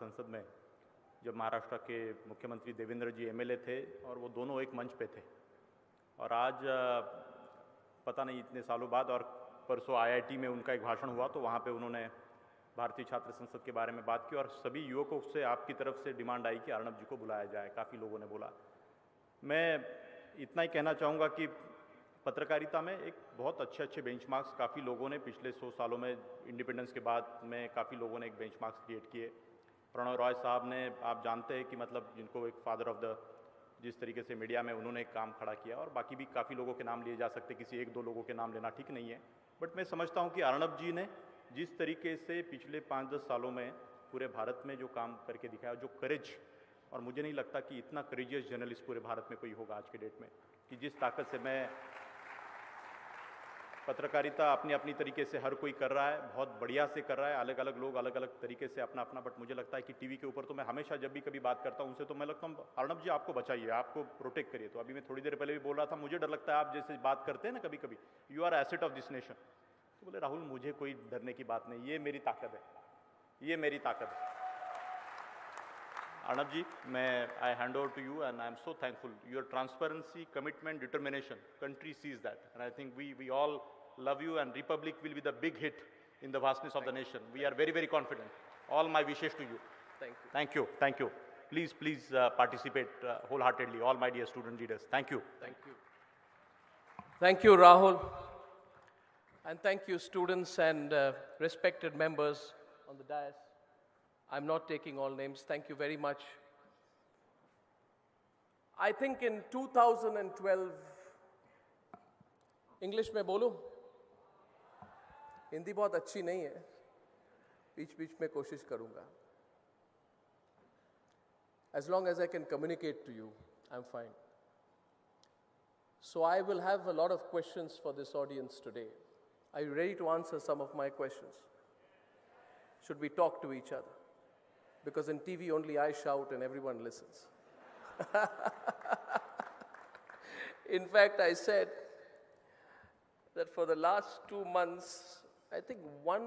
संसद में जब महाराष्ट्र के मुख्यमंत्री देवेंद्र जी एमएलए थे और वो दोनों एक मंच पे थे। और आज पता नहीं इतने सालों बाद और परसों आईआईटी में उनका एक भाषण हुआ तो वहाँ पे उन्होंने भारतीय छात्र संसद के बारे में बात की और सभी युवकों से आपकी तरफ से डिमांड आई कि अर्नब जी को बुलाया जाए। काफ़ी लोगों ने बोला। मैं इतना ही कहना चाहूँगा कि पत्रकारिता में एक बहुत अच्छे बेंचमार्क्स काफ़ी लोगों ने पिछले 100 सालों में इंडिपेंडेंस के बाद में काफ़ी लोगों ने एक बेंचमार्क्स क्रिएट किए। प्रणव रॉय साहब ने, आप जानते हैं कि मतलब जिनको एक फादर ऑफ द, जिस तरीके से मीडिया में उन्होंने एक काम खड़ा किया, और बाकी भी काफ़ी लोगों के नाम लिए जा सकते, किसी एक दो लोगों के नाम लेना ठीक नहीं है। बट मैं समझता हूँ कि अर्नब जी ने जिस तरीके से पिछले 5-10 सालों में पूरे भारत में जो काम करके दिखाया, जो करेज, और मुझे नहीं लगता कि इतना करेजियस जर्नलिस्ट पूरे भारत में कोई होगा आज के डेट में, कि जिस ताकत से मैं पत्रकारिता अपनी अपनी तरीके से हर कोई कर रहा है, बहुत बढ़िया से कर रहा है, अलग अलग लोग अलग अलग तरीके से अपना अपना। बट मुझे लगता है कि टीवी के ऊपर तो मैं हमेशा जब भी कभी बात करता हूँ उनसे, तो मैं लगता हूँ अर्नब जी आपको बचाइए, आपको प्रोटेक्ट करिए। तो अभी मैं थोड़ी देर पहले भी बोल रहा था, मुझे डर लगता है आप जैसे बात करते हैं ना कभी कभी, you are asset of this nation. तो बोले राहुल मुझे कोई डरने की बात नहीं, ये मेरी ताकत है, ये मेरी ताकत है। Arnab ji, I hand over to you, and I am so thankful. Your transparency, commitment, determination, country sees that. And I think we all love you, and Republic will be the big hit in the vastness of the nation. We are very, very confident. All my wishes to you. Thank you. Thank you. Thank you. Please participate wholeheartedly, all my dear student leaders. Thank you. Thank you. Thank you, Rahul. And thank you, students and respected members on the dais. I'm not taking all names. Thank you very much. I think in 2012, English में बोलूं? हिंदी बहुत अच्छी नहीं है, बीच-बीच में कोशिश करूंगा. As long as I can communicate to you, I'm fine. So I will have a lot of questions for this audience today. Are you ready to answer some of my questions? Should we talk to each other? Because in TV only I shout and everyone listens. In fact, I said that for the last 2 months, I think 1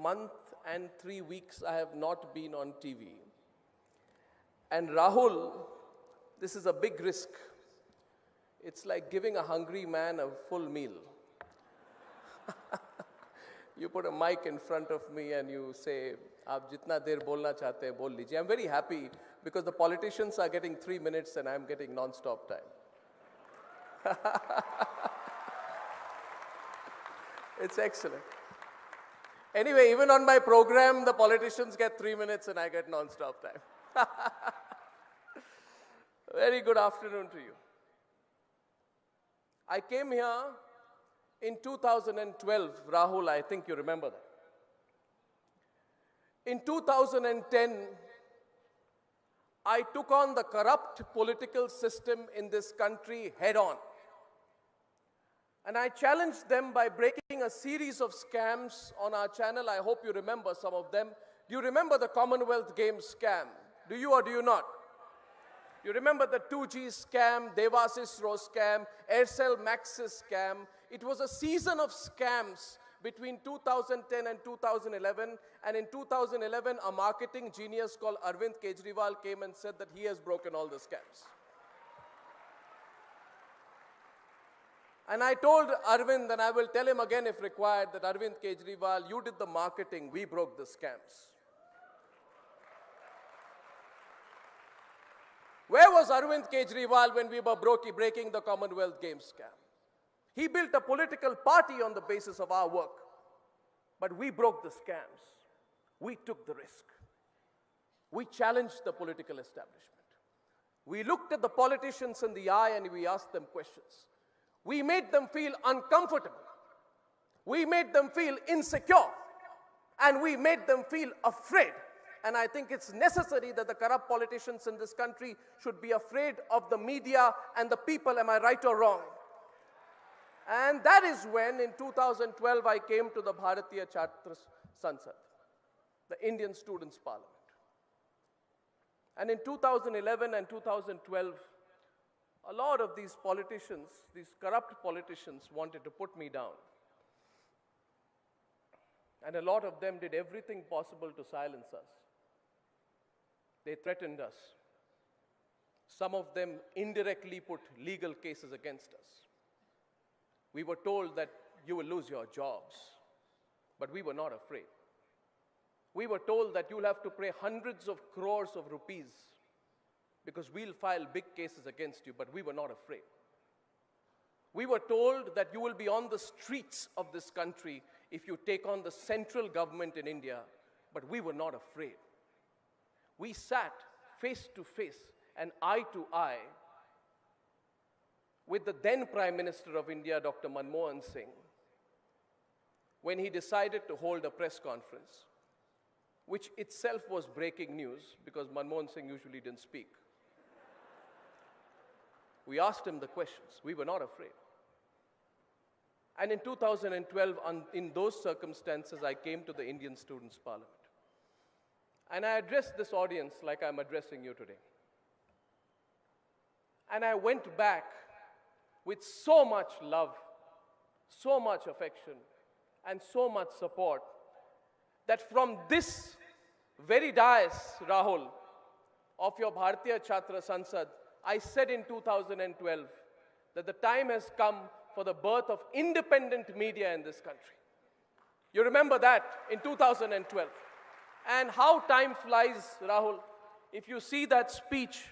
month and 3 weeks I have not been on TV. And Rahul, this is a big risk. It's like giving a hungry man a full meal. You put a mic in front of me and you say, आप जितना देर बोलना चाहते हैं बोल लीजिए. I'm very happy because the politicians are getting 3 minutes and I'm getting non-stop time. It's excellent. Anyway, even on my program, the politicians get 3 minutes and I get non-stop time. Very good afternoon to you. I came here in 2012, Rahul, I think you remember that. In 2010, I took on the corrupt political system in this country head on. And I challenged them by breaking a series of scams on our channel. I hope you remember some of them. Do you remember the Commonwealth Games scam? Do you or do you not? You remember the 2G scam, Devasis Rose scam, Aircel Maxis scam. It was a season of scams between 2010 and 2011. And in 2011, a marketing genius called Arvind Kejriwal came and said that he has broken all the scams. And I told Arvind, and I will tell him again if required, that Arvind Kejriwal, you did the marketing, we broke the scams. Where was Arvind Kejriwal when we were breaking the Commonwealth Games scam? He built a political party on the basis of our work. But we broke the scams. We took the risk. We challenged the political establishment. We looked at the politicians in the eye and we asked them questions. We made them feel uncomfortable. We made them feel insecure. And we made them feel afraid. And I think it's necessary that the corrupt politicians in this country should be afraid of the media and the people. Am I right or wrong? And that is when, in 2012, I came to the Bharatiya Chhatra Sansad, the Indian Students' Parliament. And in 2011 and 2012, a lot of these politicians, these corrupt politicians, wanted to put me down. And a lot of them did everything possible to silence us. They threatened us. Some of them indirectly put legal cases against us. We were told that you will lose your jobs, but we were not afraid. We were told that you'll have to pay hundreds of crores of rupees because we'll file big cases against you, but we were not afraid. We were told that you will be on the streets of this country if you take on the central government in India, but we were not afraid. We sat face to face and eye to eye with the then Prime Minister of India, Dr. Manmohan Singh, when he decided to hold a press conference, which itself was breaking news because Manmohan Singh usually didn't speak. We asked him the questions. We were not afraid. And in 2012, in those circumstances, I came to the Indian Students' Parliament. And I addressed this audience like I'm addressing you today. And I went back with so much love, so much affection, and so much support that from this very dais, Rahul, of your Bharatiya Chhatra Sansad, I said in 2012 that the time has come for the birth of independent media in this country. You remember that in 2012. And how time flies, Rahul. If you see that speech,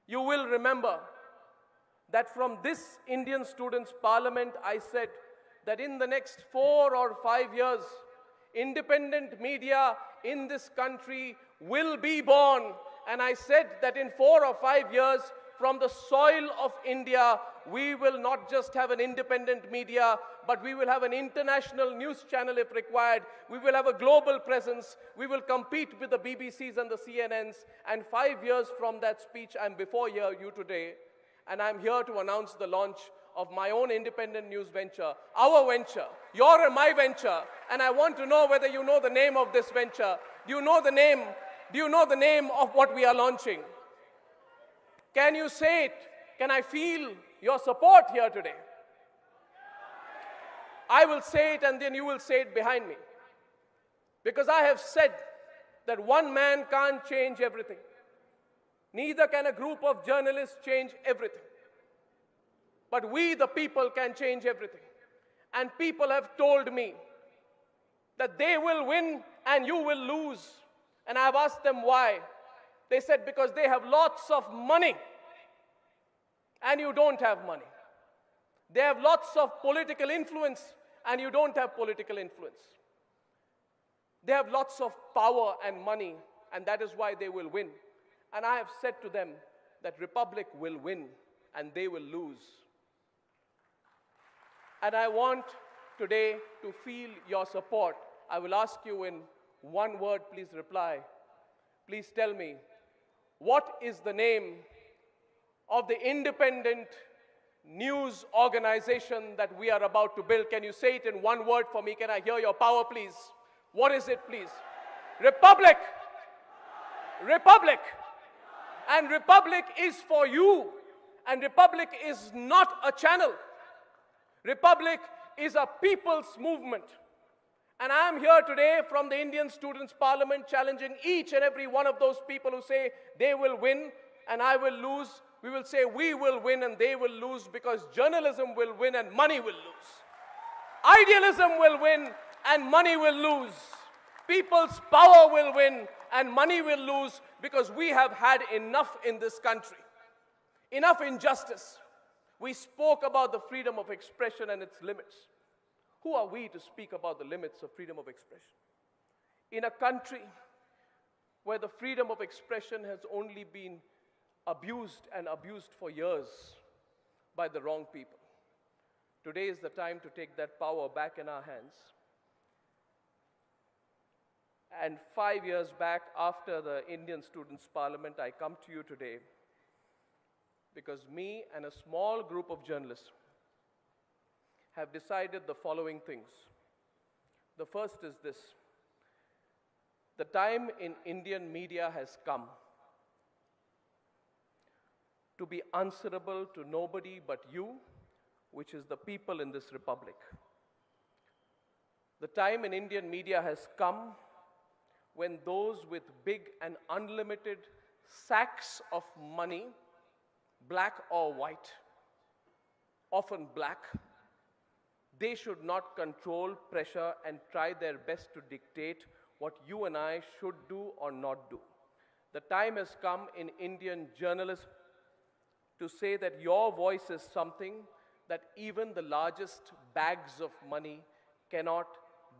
you will remember that from this Indian Students' Parliament, I said that in the next 4 or 5 years, independent media in this country will be born. And I said that in 4 or 5 years, from the soil of India, we will not just have an independent media, but we will have an international news channel if required. We will have a global presence. We will compete with the BBCs and the CNNs. And 5 years from that speech, I'm before you today, and I'm here to announce the launch of my own independent news venture, our venture, your and my venture. And I want to know whether you know the name of this venture. Do you know the name? Do you know the name of what we are launching? Can you say it? Can I feel your support here today? I will say it and then you will say it behind me. Because I have said that one man can't change everything. Neither can a group of journalists change everything. But we, the people, can change everything. And people have told me that they will win and you will lose. And I've asked them why. They said because they have lots of money and you don't have money. They have lots of political influence and you don't have political influence. They have lots of power and money and that is why they will win. And I have said to them that Republic will win and they will lose. And I want today to feel your support. I will ask you in one word, please reply. Please tell me, what is the name of the independent news organization that we are about to build? Can you say it in one word for me? Can I hear your power, please? What is it, please? Republic. Republic. And Republic is for you. And Republic is not a channel. Republic is a people's movement. And I am here today from the Indian Students' Parliament challenging each and every one of those people who say they will win and I will lose. We will say we will win and they will lose because journalism will win and money will lose. Idealism will win and money will lose. People's power will win and money will lose because we have had enough in this country. Enough injustice. We spoke about the freedom of expression and its limits. Who are we to speak about the limits of freedom of expression? In a country where the freedom of expression has only been abused and abused for years by the wrong people. Today is the time to take that power back in our hands. And 5 years back, after the Indian Students' Parliament, I come to you today because me and a small group of journalists have decided the following things. The first is this. The time in Indian media has come to be answerable to nobody but you, which is the people in this republic. The time in Indian media has come when those with big and unlimited sacks of money, black or white, often black, they should not control, pressure, and try their best to dictate what you and I should do or not do. The time has come in Indian journalism to say that your voice is something that even the largest bags of money cannot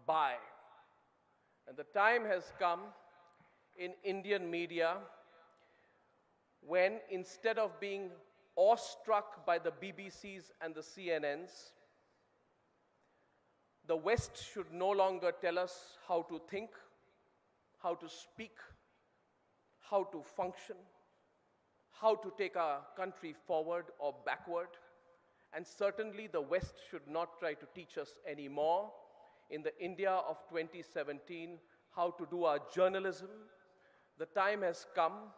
buy. And the time has come in Indian media when, instead of being awestruck by the BBCs and the CNNs, the West should no longer tell us how to think, how to speak, how to function, how to take our country forward or backward. And certainly the West should not try to teach us anymore in the India of 2017 how to do our journalism. The time has come.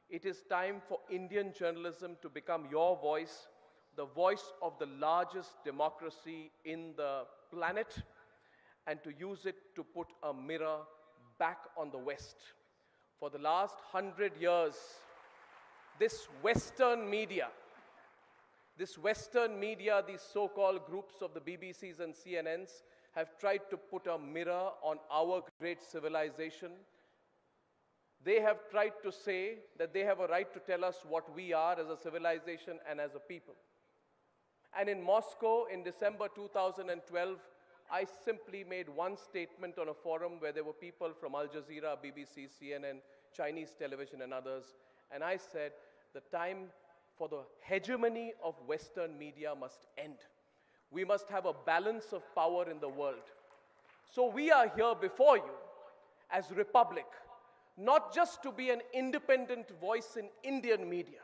It is time for Indian journalism to become your voice, the voice of the largest democracy in the planet, and to use it to put a mirror back on the West. For the last 100 years, this Western media, these so-called groups of the BBCs and CNNs, have tried to put a mirror on our great civilization. They have tried to say that they have a right to tell us what we are as a civilization and as a people. And in Moscow in December 2012, I simply made one statement on a forum where there were people from Al Jazeera, BBC, CNN, Chinese television and others. And I said, the time for the hegemony of Western media must end. We must have a balance of power in the world. So we are here before you as Republic, not just to be an independent voice in Indian media,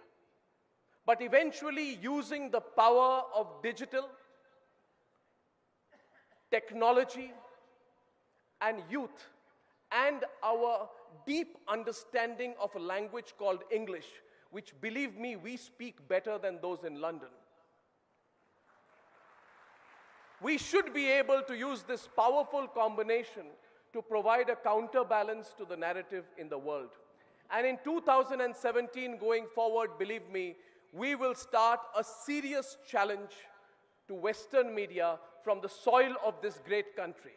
but eventually using the power of digital, technology, and youth, and our deep understanding of a language called English, which, believe me, we speak better than those in London. We should be able to use this powerful combination to provide a counterbalance to the narrative in the world. And in 2017, going forward, believe me, we will start a serious challenge to Western media from the soil of this great country.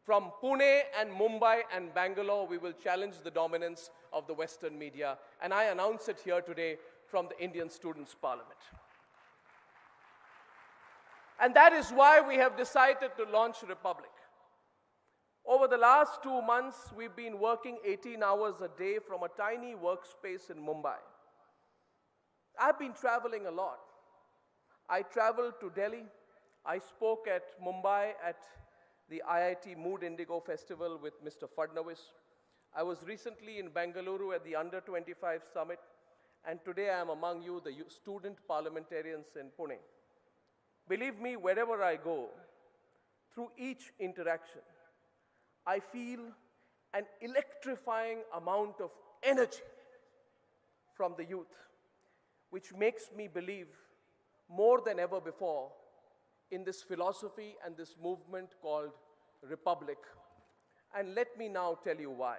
From Pune and Mumbai and Bangalore, we will challenge the dominance of the Western media. And I announce it here today from the Indian Students' Parliament. And that is why we have decided to launch Republic. Over the last 2 months, we've been working 18 hours a day from a tiny workspace in Mumbai. I've been traveling a lot. I traveled to Delhi. I spoke at Mumbai at the IIT Mood Indigo Festival with Mr. Fadnawis. I was recently in Bengaluru at the Under 25 Summit, and today I am among you, the student parliamentarians in Pune. Believe me, wherever I go, through each interaction, I feel an electrifying amount of energy from the youth, which makes me believe more than ever before in this philosophy and this movement called Republic. And let me now tell you why.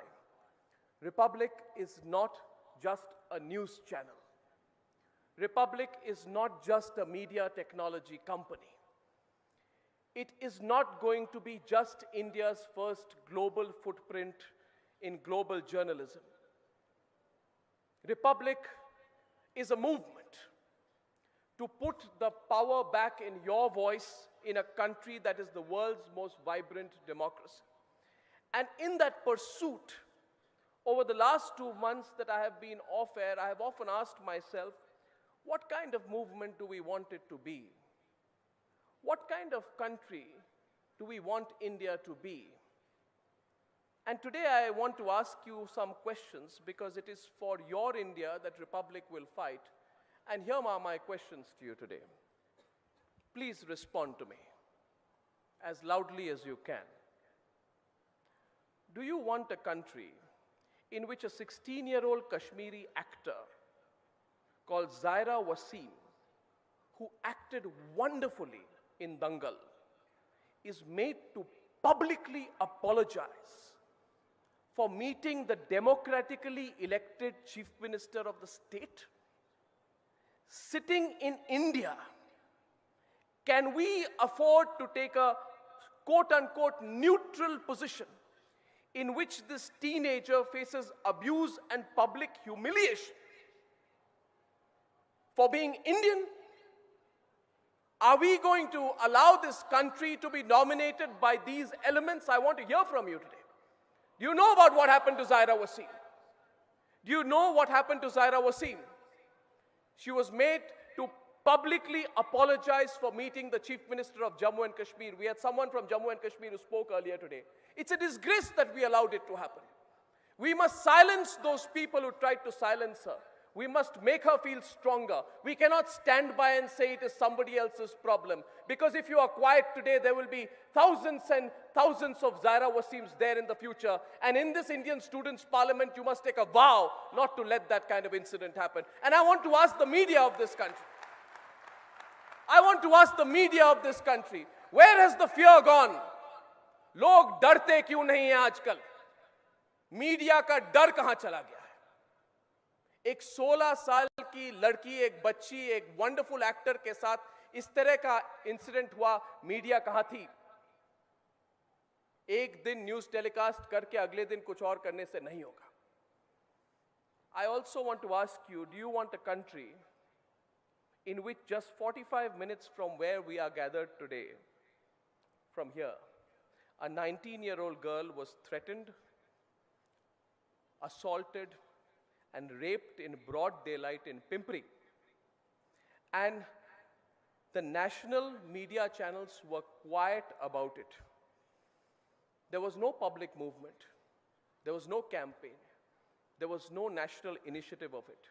Republic is not just a news channel. Republic is not just a media technology company. It is not going to be just India's first global footprint in global journalism. Republic is a movement to put the power back in your voice in a country that is the world's most vibrant democracy. And in that pursuit, over the last 2 months that I have been off air, I have often asked myself, what kind of movement do we want it to be? What kind of country do we want India to be? And today I want to ask you some questions because it is for your India that Republic will fight. And here are my questions to you today. Please respond to me as loudly as you can. Do you want a country in which a 16-year-old Kashmiri actor called Zaira Wasim, who acted wonderfully in Dangal, is made to publicly apologize for meeting the democratically elected chief minister of the state? Sitting in India, can we afford to take a quote-unquote neutral position in which this teenager faces abuse and public humiliation for being Indian? Are we going to allow this country to be dominated by these elements? I want to hear from you today. Do you know about what happened to Zaira Wasim? Do you know what happened to Zaira Wasim? She was made to publicly apologize for meeting the Chief Minister of Jammu and Kashmir. We had someone from Jammu and Kashmir who spoke earlier today. It's a disgrace that we allowed it to happen. We must silence those people who tried to silence her. We must make her feel stronger. We cannot stand by and say it is somebody else's problem. Because if you are quiet today, there will be thousands and thousands of Zaira Wasims there in the future. And in this Indian Students' Parliament, you must take a vow not to let that kind of incident happen. And I want to ask the media of this country. I want to ask the media of this country, where has the fear gone? लोग डरते क्यों नहीं हैं आजकल? Media का डर कहां चला गया? एक 16 साल की लड़की, एक बच्ची, एक वंडरफुल एक्टर के साथ इस तरह का इंसिडेंट हुआ, मीडिया कहां थी? एक दिन न्यूज टेलीकास्ट करके अगले दिन कुछ और करने से नहीं होगा. I also want to ask you, do you want a country in which just 45 minutes from where we are gathered today, from here, a 19-year-old girl was threatened, assaulted, and raped in broad daylight in Pimpri. And the national media channels were quiet about it. There was no public movement. There was no campaign. There was no national initiative of it.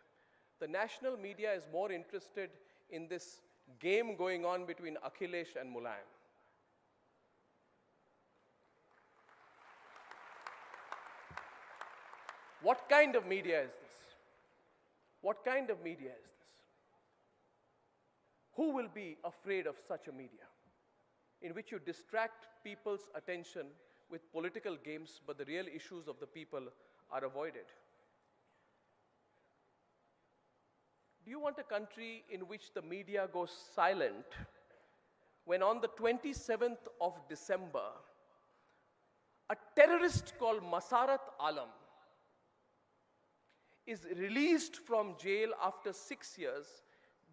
The national media is more interested in this game going on between Akhilesh and Mulayam. What kind of media is this? What kind of media is this? Who will be afraid of such a media in which you distract people's attention with political games, but the real issues of the people are avoided? Do you want a country in which the media goes silent when on the 27th of December, a terrorist called Masarat Alam is released from jail after 6 years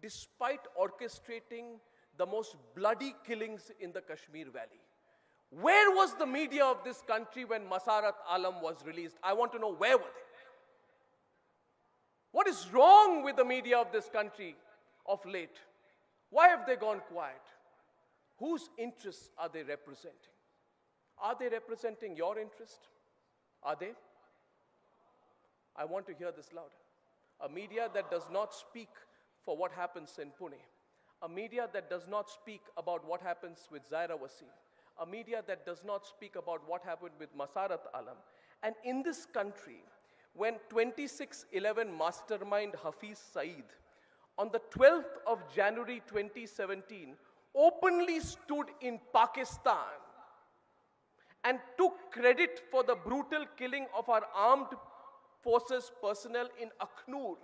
despite orchestrating the most bloody killings in the Kashmir Valley? Where was the media of this country when Masarat Alam was released? I want to know, where were they? What is wrong with the media of this country of late? Why have they gone quiet? Whose interests are they representing? Are they representing your interest? Are they? I want to hear this louder. A media that does not speak for what happens in Pune. A media that does not speak about what happens with Zaira Wasim. A media that does not speak about what happened with Masarat Alam. And in this country, when 26/11 mastermind Hafiz Saeed, on the 12th of January 2017, openly stood in Pakistan and took credit for the brutal killing of our armed forces personnel in Akhnur,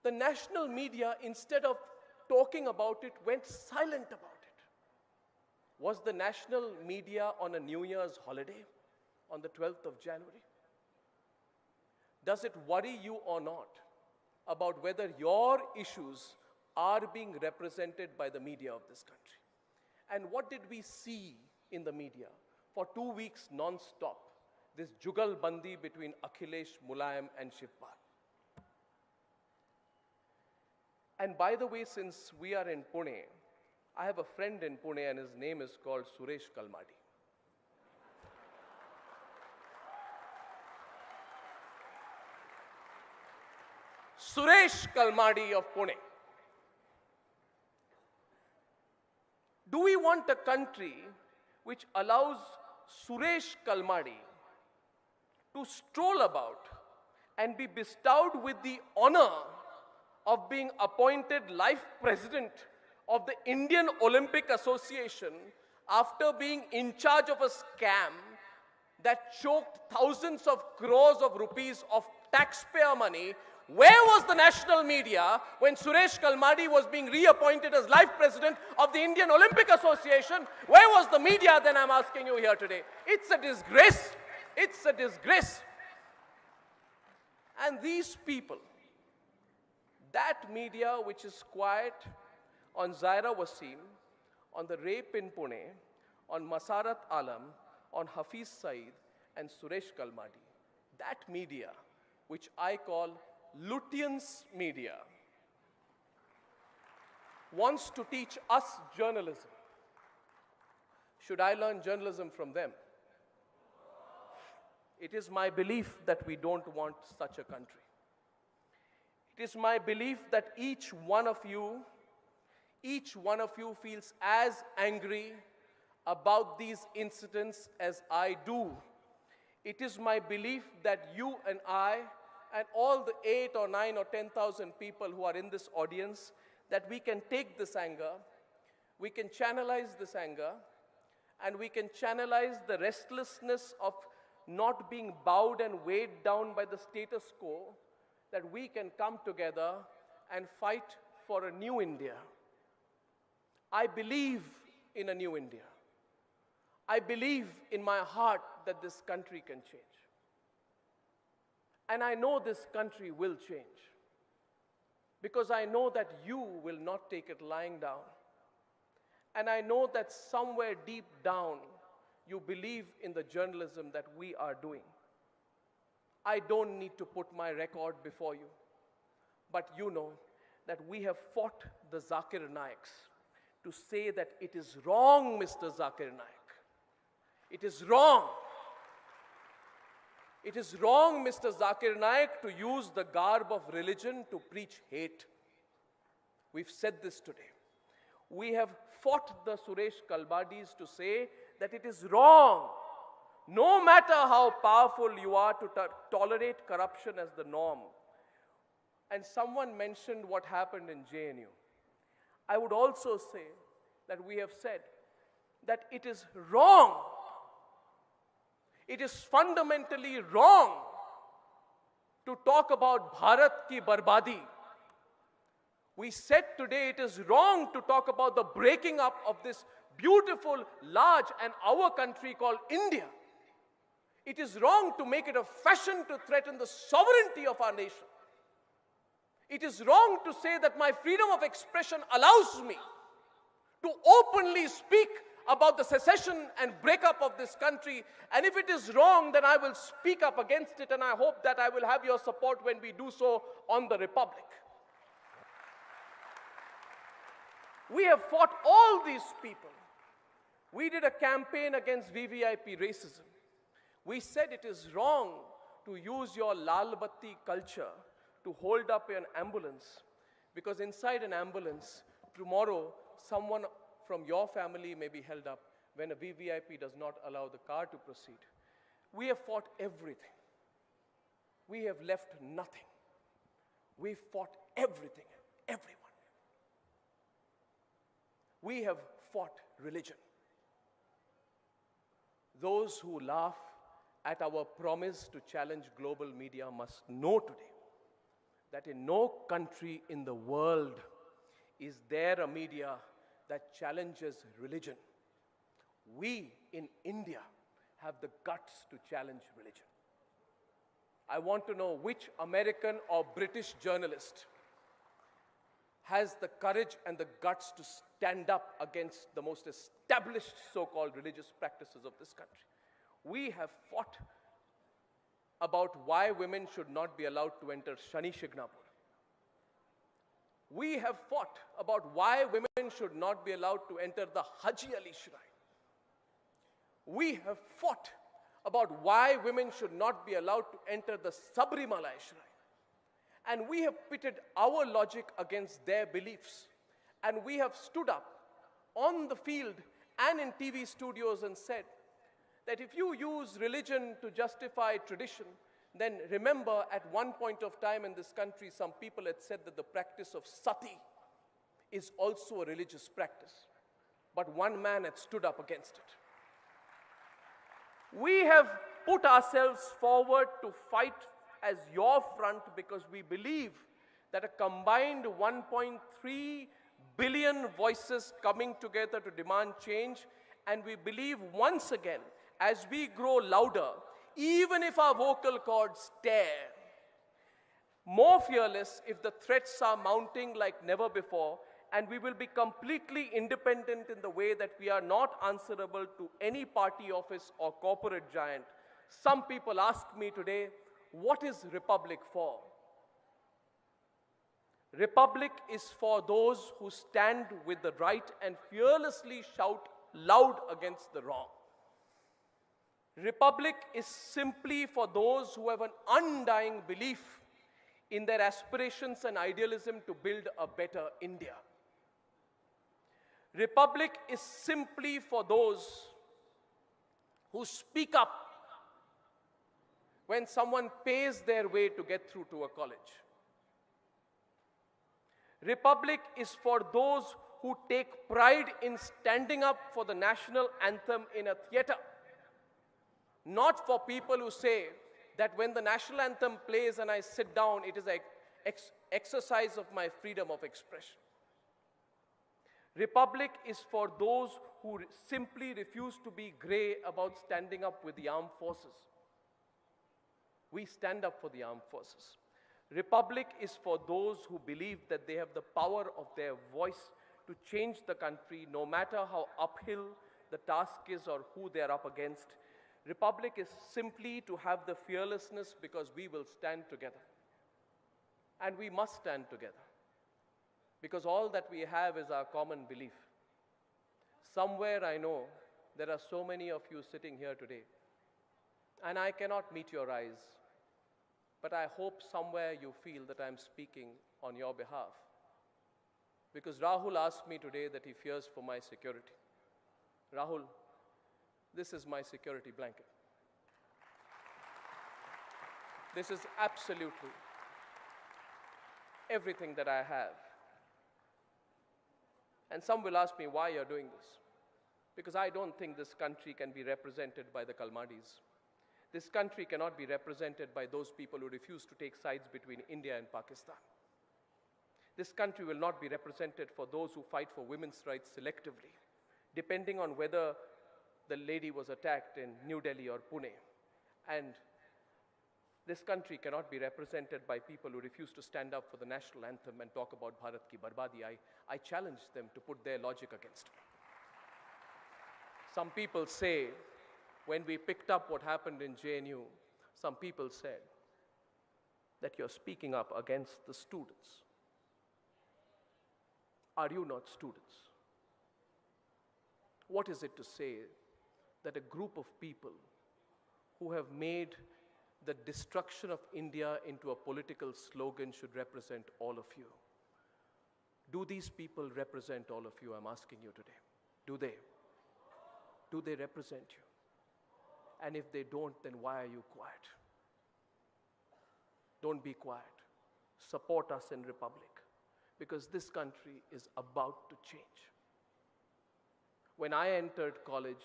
the national media, instead of talking about it, went silent about it. Was the national media on a New Year's holiday on the 12th of January? Does it worry you or not about whether your issues are being represented by the media of this country? And what did we see in the media for 2 weeks non-stop? This jugalbandi between Akhilesh, Mulayam and Shivpal. And by the way, since we are in Pune, I have a friend in Pune and his name is called Suresh Kalmadi. Suresh Kalmadi of Pune. Do we want a country which allows Suresh Kalmadi to stroll about and be bestowed with the honor of being appointed life president of the Indian Olympic Association after being in charge of a scam that choked thousands of crores of rupees of taxpayer money. Where was the national media when Suresh Kalmadi was being reappointed as life president of the Indian Olympic Association? Where was the media then, I'm asking you here today? It's a disgrace. It's a disgrace. And these people, that media which is quiet on Zaira Wasim, on the rape in Pune, on Masarat Alam, on Hafiz Saeed and Suresh Kalmadi, that media, which I call Lutyens media, wants to teach us journalism. Should I learn journalism from them? It is my belief that we don't want such a country. It is my belief that each one of you feels as angry about these incidents as I do. It is my belief that you and I and all the 8 or 9 or 10,000 people who are in this audience, that we can take this anger, we can channelize this anger, and we can channelize the restlessness of not being bowed and weighed down by the status quo, that we can come together and fight for a new India. I believe in a new India. I believe in my heart that this country can change. And I know this country will change, because I know that you will not take it lying down. And I know that somewhere deep down, you believe in the journalism that we are doing. I don't need to put my record before you, but you know that we have fought the Zakir Naiks to say that it is wrong, Mr. Zakir Naik. It is wrong. It is wrong, Mr. Zakir Naik, to use the garb of religion to preach hate. We've said this today. We have fought the Suresh Kalmadis to say that it is wrong, no matter how powerful you are, to tolerate corruption as the norm. And someone mentioned what happened in JNU. I would also say that we have said that it is wrong. It is fundamentally wrong to talk about Bharat ki barbadi. We said today it is wrong to talk about the breaking up of this beautiful, large, and our country called India. It is wrong to make it a fashion to threaten the sovereignty of our nation. It is wrong to say that my freedom of expression allows me to openly speak about the secession and breakup of this country. And if it is wrong, then I will speak up against it, and I hope that I will have your support when we do so on the Republic. We have fought all these people. We did a campaign against VVIP racism. We said it is wrong to use your Lal Batti culture to hold up an ambulance, because inside an ambulance, tomorrow, someone from your family may be held up when a VVIP does not allow the car to proceed. We have fought everything. We have left nothing. We fought everything, everyone. We have fought religion. Those who laugh at our promise to challenge global media must know today that in no country in the world is there a media that challenges religion. We in India have the guts to challenge religion. I want to know which American or British journalist has the courage and the guts to stand up against the most established so-called religious practices of this country. We have fought about why women should not be allowed to enter Shani Shignapur. We have fought about why women should not be allowed to enter the Haji Ali Shrine. We have fought about why women should not be allowed to enter the Sabrimala Shrine. And we have pitted our logic against their beliefs. And we have stood up on the field and in TV studios and said that if you use religion to justify tradition, then remember at one point of time in this country, some people had said that the practice of sati is also a religious practice. But one man had stood up against it. We have put ourselves forward to fight as your front because we believe that a combined 1.3 billion voices coming together to demand change, and we believe once again, as we grow louder, even if our vocal cords tear, more fearless if the threats are mounting like never before, and we will be completely independent in the way that we are not answerable to any party office or corporate giant. Some people ask me today, what is Republic for? Republic is for those who stand with the right and fearlessly shout loud against the wrong. Republic is simply for those who have an undying belief in their aspirations and idealism to build a better India. Republic is simply for those who speak up when someone pays their way to get through to a college. Republic is for those who take pride in standing up for the national anthem in a theater. Not for people who say that when the national anthem plays and I sit down, it is an exercise of my freedom of expression. Republic is for those who simply refuse to be grey about standing up with the armed forces. We stand up for the armed forces. Republic is for those who believe that they have the power of their voice to change the country, no matter how uphill the task is or who they are up against. Republic is simply to have the fearlessness because we will stand together. And we must stand together. Because all that we have is our common belief. Somewhere I know there are so many of you sitting here today, and I cannot meet your eyes, but I hope somewhere you feel that I'm speaking on your behalf. Because Rahul asked me today that he fears for my security. Rahul, this is my security blanket. This is absolutely everything that I have. And some will ask me why you're doing this. Because I don't think this country can be represented by the Kalmadis. This country cannot be represented by those people who refuse to take sides between India and Pakistan. This country will not be represented for those who fight for women's rights selectively, depending on whether the lady was attacked in New Delhi or Pune. And this country cannot be represented by people who refuse to stand up for the national anthem and talk about Bharat ki barbadi. I challenge them to put their logic against me. Some people say, when we picked up what happened in JNU, some people said that you're speaking up against the students. Are you not students? What is it to say that a group of people who have made the destruction of India into a political slogan should represent all of you? Do these people represent all of you? I'm asking you today. Do they? Do they represent you? And if they don't, then why are you quiet? Don't be quiet. Support us in Republic, because this country is about to change. When I entered college,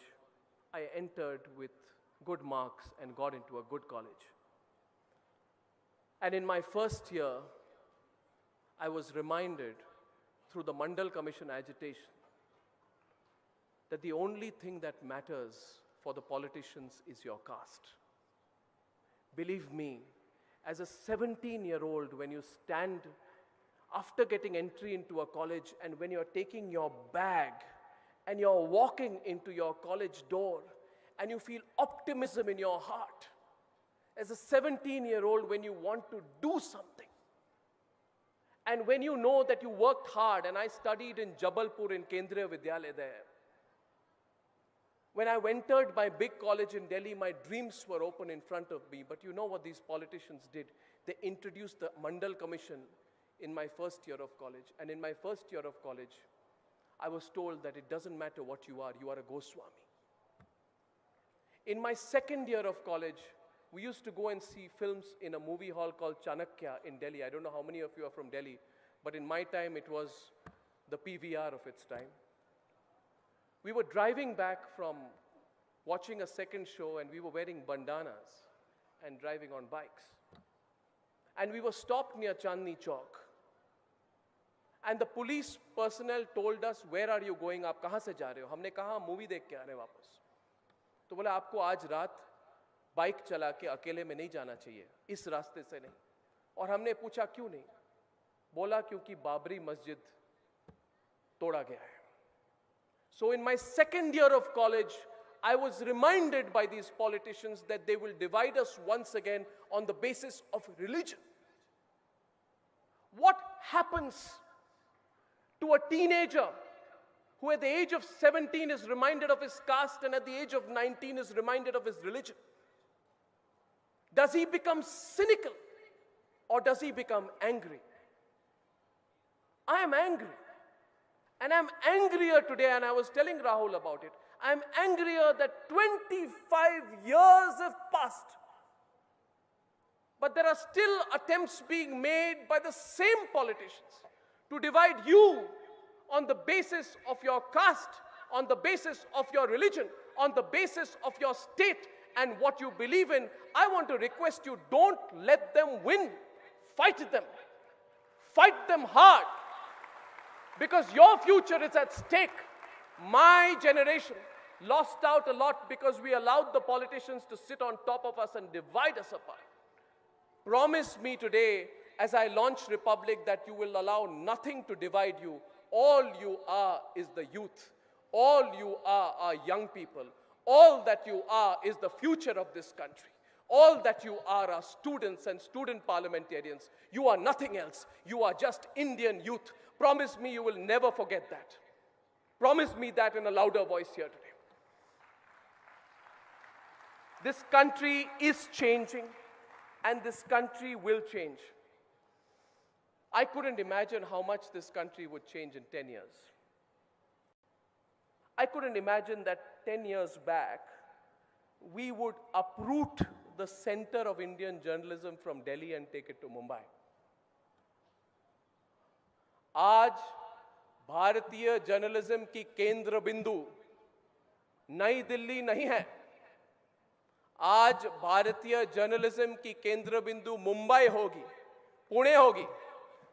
I entered with good marks and got into a good college. And in my first year, I was reminded through the Mandal Commission agitation that the only thing that matters for the politicians is your caste. Believe me, as a 17-year-old, when you stand after getting entry into a college and when you're taking your bag and you're walking into your college door and you feel optimism in your heart, as a 17-year-old, when you want to do something, and when you know that you worked hard, and I studied in Jabalpur in Kendriya Vidyalaya there. When I entered my big college in Delhi, my dreams were open in front of me. But you know what these politicians did? They introduced the Mandal Commission in my first year of college. And in my first year of college, I was told that it doesn't matter what you are a Goswami. In my second year of college, we used to go and see films in a movie hall called Chanakya in Delhi. I don't know how many of you are from Delhi, but in my time, it was the PVR of its time. We were driving back from watching a second show, and we were wearing bandanas and driving on bikes. And we were stopped near Chandni Chowk. And the police personnel told us, where are you going? आप कहाँ से जा रहे हो? हमने कहा movie देख के आ रहे हैं वापस. तो बोला आपको आज रात बाइक चला के अकेले में नहीं जाना चाहिए, इस रास्ते से नहीं. और हमने पूछा क्यों नहीं? बोला क्योंकि बाबरी मस्जिद तोड़ा गया है. So in my second year of college, I was reminded by these politicians that they will divide us once again on the basis of religion. What happens to a teenager who at the age of 17 is reminded of his caste and at the age of 19 is reminded of his religion? Does he become cynical or does he become angry? I am angry. And I'm angrier today, and I was telling Rahul about it. I'm angrier that 25 years have passed. But there are still attempts being made by the same politicians to divide you on the basis of your caste, on the basis of your religion, on the basis of your state and what you believe in. I want to request you, don't let them win. Fight them. Fight them hard. Because your future is at stake. My generation lost out a lot because we allowed the politicians to sit on top of us and divide us apart. Promise me today, as I launch Republic, that you will allow nothing to divide you. All you are is the youth. All you are young people. All that you are is the future of this country. All that you are students and student parliamentarians. You are nothing else. You are just Indian youth. Promise me you will never forget that. Promise me that in a louder voice here today. This country is changing, and this country will change. I couldn't imagine how much this country would change in 10 years. I couldn't imagine that 10 years back, we would uproot the center of Indian journalism from Delhi and take it to Mumbai. आज भारतीय journalism की केंद्र बिंदु नई दिल्ली नहीं है. आज भारतीय जर्नलिज्म की केंद्र बिंदु मुंबई होगी, पुणे होगी,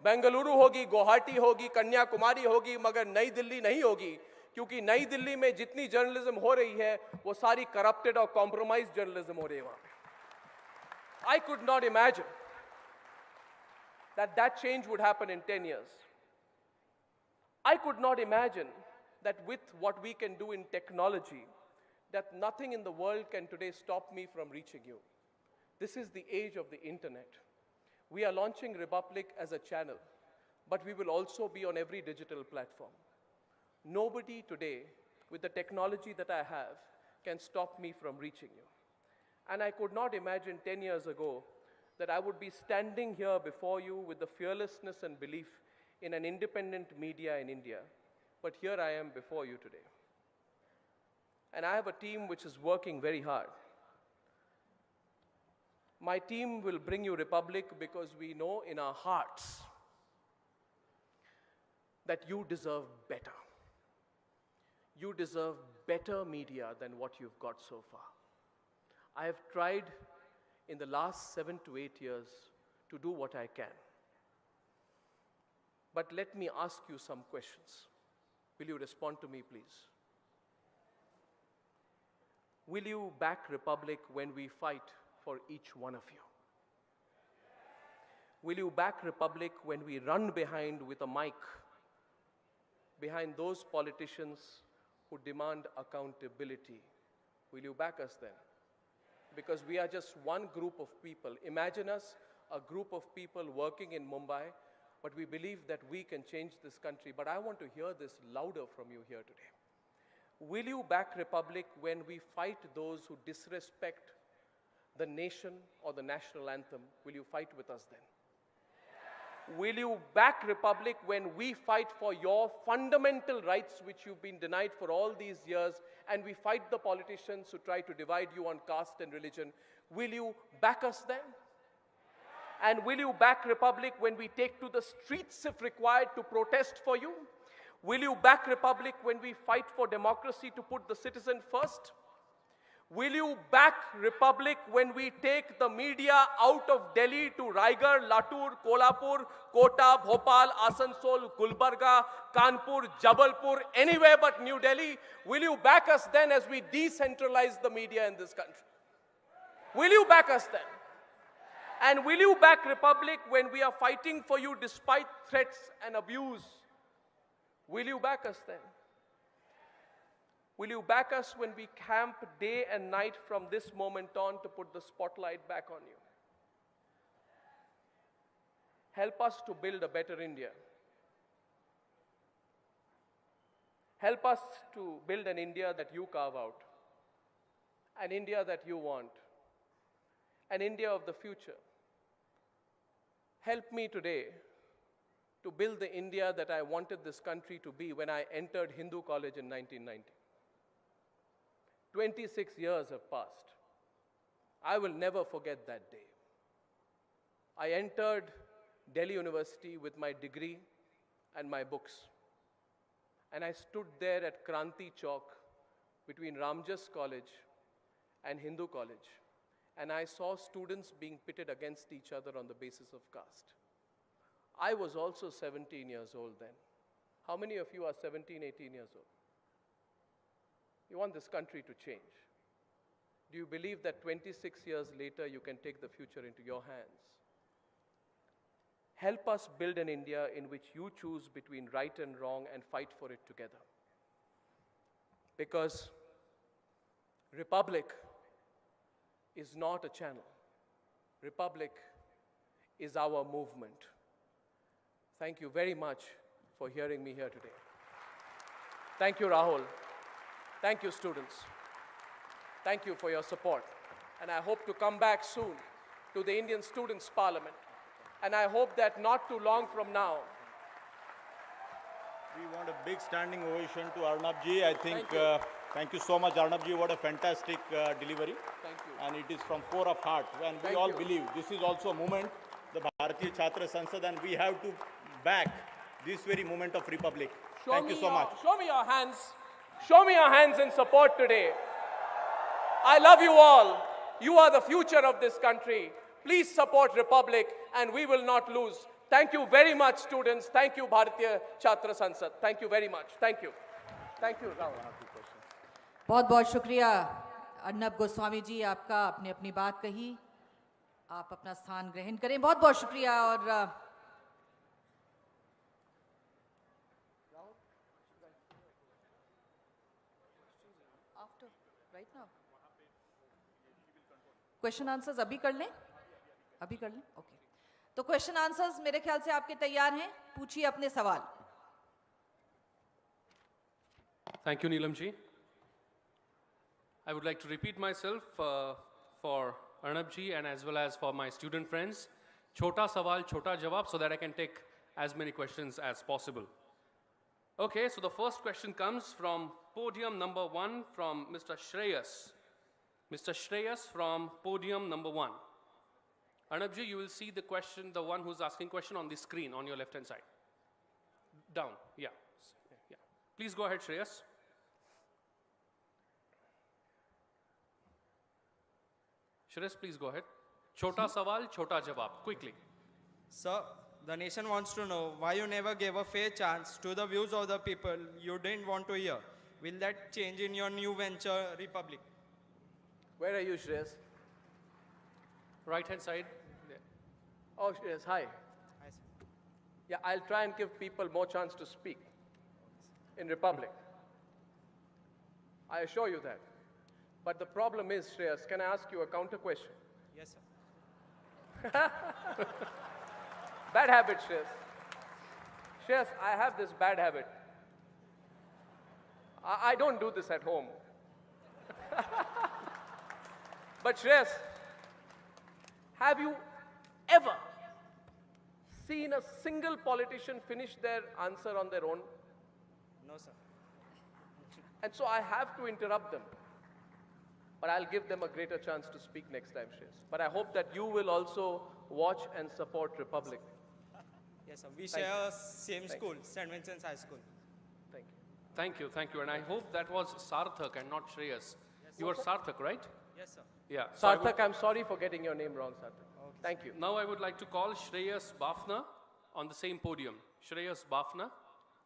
बेंगलुरु होगी, गुवाहाटी होगी, कन्याकुमारी होगी, मगर नई दिल्ली नहीं होगी. क्योंकि नई दिल्ली में जितनी जर्नलिज्म हो रही है वो सारी करप्टेड और कॉम्प्रोमाइज जर्नलिज्म हो रही है वहां पे. I could not imagine that change would happen in 10 years. I could not imagine that with what we can do in technology, that nothing in the world can today stop me from reaching you. This is the age of the internet. We are launching Republic as a channel, but we will also be on every digital platform. Nobody today, with the technology that I have, can stop me from reaching you. And I could not imagine 10 years ago that I would be standing here before you with the fearlessness and belief in an independent media in India. But here I am before you today. And I have a team which is working very hard. My team will bring you Republic because we know in our hearts that you deserve better. You deserve better media than what you've got so far. I have tried in the last 7 to 8 years to do what I can. But let me ask you some questions. Will you respond to me, please? Will you back Republic when we fight for each one of you? Will you back Republic when we run behind with a mic behind those politicians who demand accountability? Will you back us then? Because we are just one group of people. Imagine us, a group of people working in Mumbai, but we believe that we can change this country. But I want to hear this louder from you here today. Will you back Republic when we fight those who disrespect the nation or the national anthem? Will you fight with us then? Will you back Republic when we fight for your fundamental rights which you've been denied for all these years, and we fight the politicians who try to divide you on caste and religion? Will you back us then? And will you back Republic when we take to the streets if required to protest for you? Will you back Republic when we fight for democracy to put the citizen first? Will you back Republic when we take the media out of Delhi to Raigarh, Latur, Kolhapur, Kota, Bhopal, Asansol, Gulbarga, Kanpur, Jabalpur, anywhere but New Delhi? Will you back us then as we decentralize the media in this country? Will you back us then? And will you back Republic when we are fighting for you despite threats and abuse? Will you back us then? Will you back us when we camp day and night from this moment on to put the spotlight back on you? Help us to build a better India. Help us to build an India that you carve out, an India that you want, an India of the future. Help me today to build the India that I wanted this country to be when I entered Hindu College in 1990. 26 years have passed. I will never forget that day. I entered Delhi University with my degree and my books. And I stood there at Kranti Chowk between Ramjas College and Hindu College. And I saw students being pitted against each other on the basis of caste. I was also 17 years old then. How many of you are 17, 18 years old? You want this country to change. Do you believe that 26 years later you can take the future into your hands? Help us build an India in which you choose between right and wrong and fight for it together. Because Republic is not a channel. Republic is our movement. Thank you very much for hearing me here today. Thank you, Rahul. Thank you, students. Thank you for your support. And I hope to come back soon to the Indian Students' Parliament. And I hope that not too long from now. We want a big standing ovation to Arnab ji. I think, Thank you. thank you so much, Arnab ji. What a fantastic delivery. Thank you. And it is from core of heart. And we Thank all you. believe this is also a movement, the Bharatiya Chhatra Sansad, and we have to back this very moment of Republic. Thank you so much. Show me your hands. Show me your hands in support today. I love you all. You are the future of this country. Please support Republic and we will not lose. Thank you very much, students. Thank you, Bharatiya Chhatra Sansad. Thank you very much. Thank you. Thank you, Rahul. बहुत बहुत शुक्रिया अर्नब गोस्वामी जी, आपका आपने अपनी बात कही, आप अपना स्थान ग्रहण करें। बहुत बहुत शुक्रिया। और क्वेश्चन आंसर्स अभी कर लें? अभी कर लें? ओके। तो क्वेश्चन आंसर्स मेरे ख्याल से आपके तैयार हैं। पूछिए अपने सवाल। Thank you, Neelam ji. I would like to repeat myself for Arnab ji and as well as for my student friends. Chota sawal, chota jawab, so that I can take as many questions as possible. Okay, so the first question comes from podium number 1 from Mr. Shreyas. Mr. Shreyas from podium number 1. Arnab ji, you will see the question, the one who's asking question on the screen on your left-hand side. Down, yeah. Please go ahead, Shreyas. Shreyas, please go ahead. Chota sawal, chota jawab, quickly. Sir, the nation wants to know why you never gave a fair chance to the views of the people you didn't want to hear. Will that change in your new venture, Republic? Where are you, Shreyas? Right-hand side. There. Oh, Shreyas, hi. Hi, sir. Yeah, I'll try and give people more chance to speak in Republic. I assure you that. But the problem is, Shreyas, can I ask you a counter question? Yes, sir. Bad habit, Shreyas. Shreyas, I have this bad habit. I don't do this at home. But Shreyas, have you ever seen a single politician finish their answer on their own? No, sir. And so I have to interrupt them. But I'll give them a greater chance to speak next time, Shreyas. But I hope that you will also watch and support Republic. Yes, sir. We Thank share you. same Thank school, St. Vincent's High School. Thank you. Thank you. And I hope that was Sarthak and not Shreyas. Yes, You are Sarthak, right? Yes, sir. Yeah. so I would- Sarthak, I'm sorry for getting your name wrong, Sarthak. Thank you. Now I would like to call Shreyas Bafna on the same podium. Shreyas Bafna,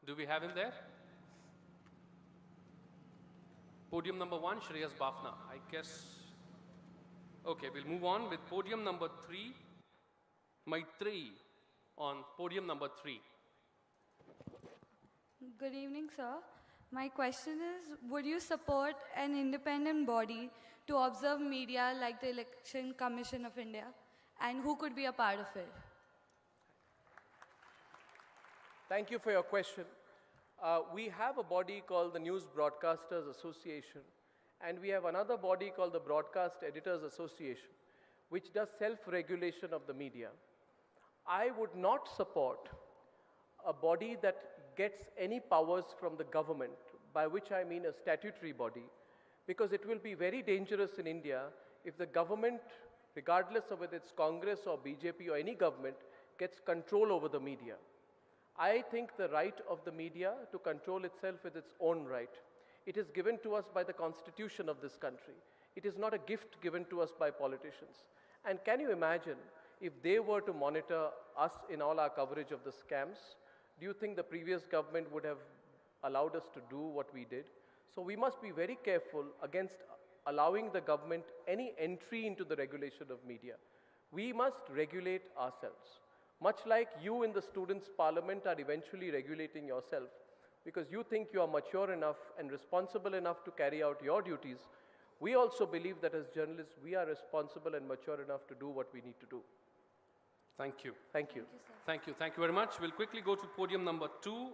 do we have him there? Podium number 1, Shreyas Bafna. I guess. Okay, we'll move on with podium number 3, Maitreyi on podium number 3. Good evening, sir. My question is, would you support an independent body to observe media like the Election Commission of India? And who could be a part of it? Thank you for your question. We have a body called the News Broadcasters Association, and we have another body called the Broadcast Editors Association, which does self-regulation of the media. I would not support a body that gets any powers from the government, by which I mean a statutory body, because it will be very dangerous in India if the government, regardless of whether it's Congress or BJP or any government, gets control over the media. I think the right of the media to control itself is its own right. It is given to us by the constitution of this country. It is not a gift given to us by politicians. And can you imagine if they were to monitor us in all our coverage of the scams? Do you think the previous government would have allowed us to do what we did? So we must be very careful against allowing the government any entry into the regulation of media. We must regulate ourselves. Much like you in the students' parliament are eventually regulating yourself because you think you are mature enough and responsible enough to carry out your duties, we also believe that as journalists, we are responsible and mature enough to do what we need to do. Thank you. Thank you. Thank you. Thank you very much. We'll quickly go to podium number 2.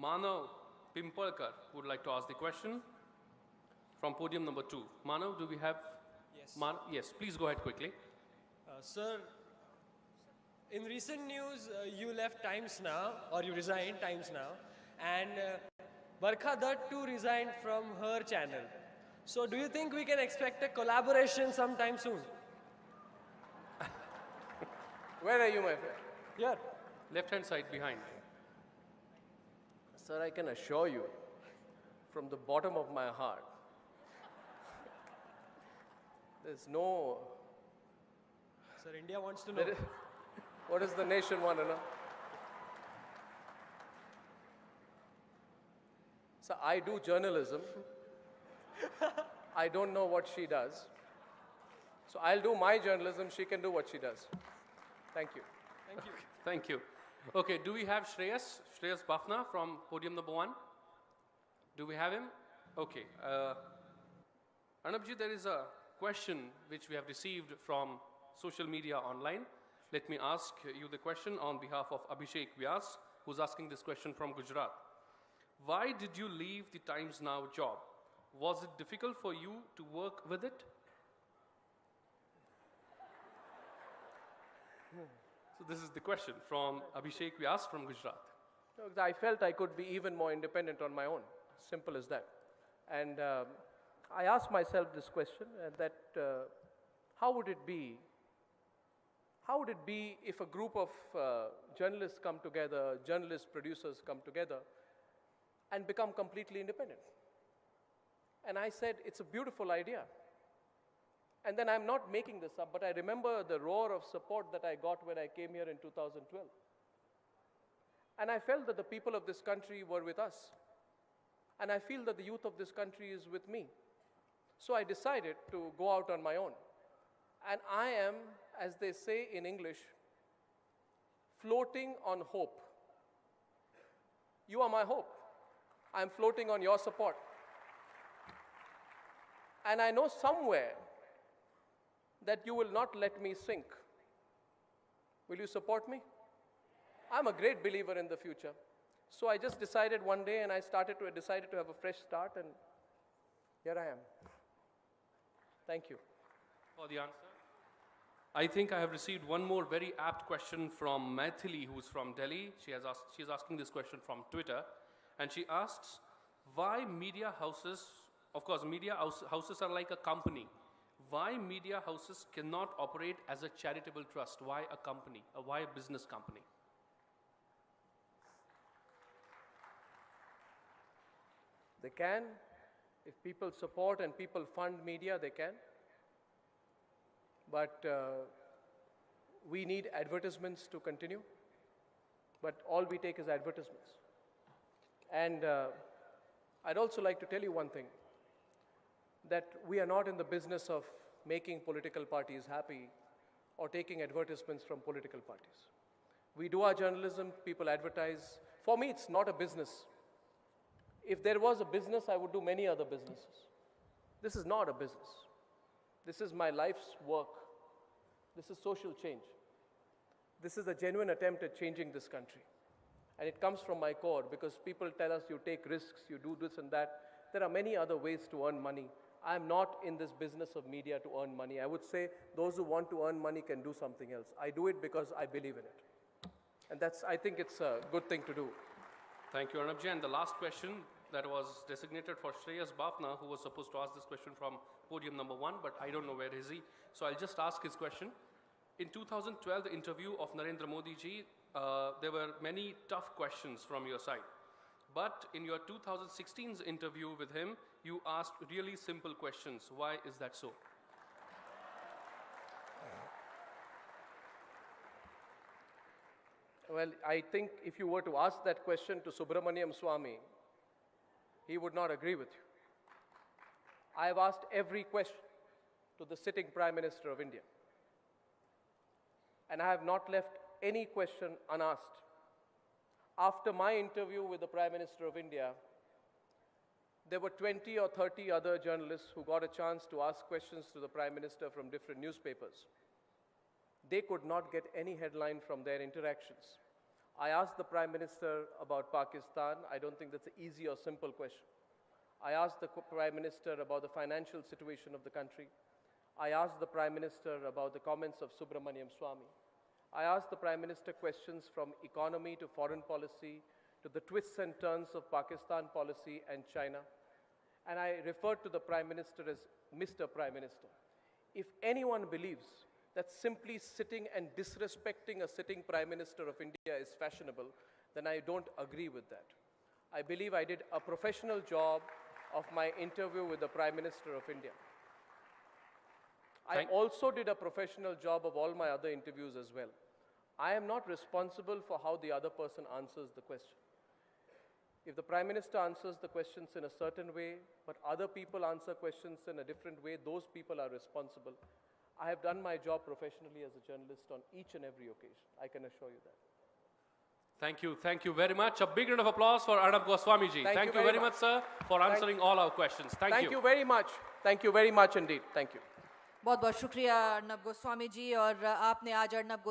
Manav Pimpalkar would like to ask the question from podium number 2. Manav, do we have? Yes. Yes, please go ahead quickly. Sir, in recent news, you left Times Now, or you resigned Times Now, and Barkha Dutt too resigned from her channel. So do you think we can expect a collaboration sometime soon? Where are you, my friend? Here. Left-hand side behind. Sir, I can assure you from the bottom of my heart, there's no... Sir, India wants to know. What does the nation want to know? So I do journalism. I don't know what she does. So I'll do my journalism, she can do what she does. Thank you. Thank you. Thank you. Okay, do we have Shreyas Bafna from podium number 1? Do we have him? Okay. Arnabji, there is a question which we have received from social media online. Let me ask you the question on behalf of Abhishek Vyas, who's asking this question from Gujarat. Why did you leave the Times Now job? Was it difficult for you to work with it? So this is the question from Abhishek Vyas from Gujarat. I felt I could be even more independent on my own. Simple as that. And I asked myself this question, that how would it be if a group of journalists come together, journalists, producers come together and become completely independent? And I said, it's a beautiful idea. And then I'm not making this up, but I remember the roar of support that I got when I came here in 2012. And I felt that the people of this country were with us. And I feel that the youth of this country is with me. So I decided to go out on my own. And I am, as they say in English, floating on hope. You are my hope. I'm floating on your support. And I know somewhere that you will not let me sink. Will you support me? I'm a great believer in the future. So I just decided one day, and I decided to have a fresh start, and here I am. Thank you. For the answer. I think I have received one more very apt question from Maithili, who's from Delhi. She's asking this question from Twitter, and she asks, why media houses, of course, media houses are like a company. Why media houses cannot operate as a charitable trust? Why a company? Why a business company? They can, If people support and people fund media, they can. But we need advertisements to continue. But all we take is advertisements. And I'd also like to tell you one thing, that we are not in the business of making political parties happy or taking advertisements from political parties. We do our journalism, people advertise. For me, it's not a business. If there was a business, I would do many other businesses. This is not a business. This is my life's work. This is social change. This is a genuine attempt at changing this country. And it comes from my core because people tell us you take risks, you do this and that. There are many other ways to earn money. I am not in this business of media to earn money. I would say those who want to earn money can do something else. I do it because I believe in it. And I think it's a good thing to do. Thank you, Arnabji. And the last question that was designated for Shreyas Bafna, who was supposed to ask this question from podium number 1, but I don't know where is he. So I'll just ask his question. In 2012, the interview of Narendra Modi ji, there were many tough questions from your side. But in your 2016's interview with him, you asked really simple questions. Why is that so? Well, I think if you were to ask that question to Subramaniam Swamy, he would not agree with you. I have asked every question to the sitting Prime Minister of India. And I have not left any question unasked. After my interview with the Prime Minister of India, there were 20 or 30 other journalists who got a chance to ask questions to the Prime Minister from different newspapers. They could not get any headline from their interactions. I asked the Prime Minister about Pakistan. I don't think that's an easy or simple question. I asked the Prime Minister about the financial situation of the country. I asked the Prime Minister about the comments of Subramaniam Swamy. I asked the Prime Minister questions from economy to foreign policy, to the twists and turns of Pakistan policy and China. And I referred to the Prime Minister as Mr. Prime Minister. If anyone believes that simply sitting and disrespecting a sitting Prime Minister of India is fashionable, then I don't agree with that. I believe I did a professional job of my interview with the Prime Minister of India. I also did a professional job of all my other interviews as well. I am not responsible for how the other person answers the question. If the Prime Minister answers the questions in a certain way, but other people answer questions in a different way, those people are responsible. I have done my job professionally as a journalist on each and every occasion. I can assure you that. Thank you. Thank you very much. A big round of applause for Arnab Goswami ji. Thank you very much, sir, for answering all our questions. Thank you. Thank you very much. Thank you very much indeed. Thank you. बहुत बहुत शुक्रिया अर्नब गोस्वामी जी और आपने आज अर्नब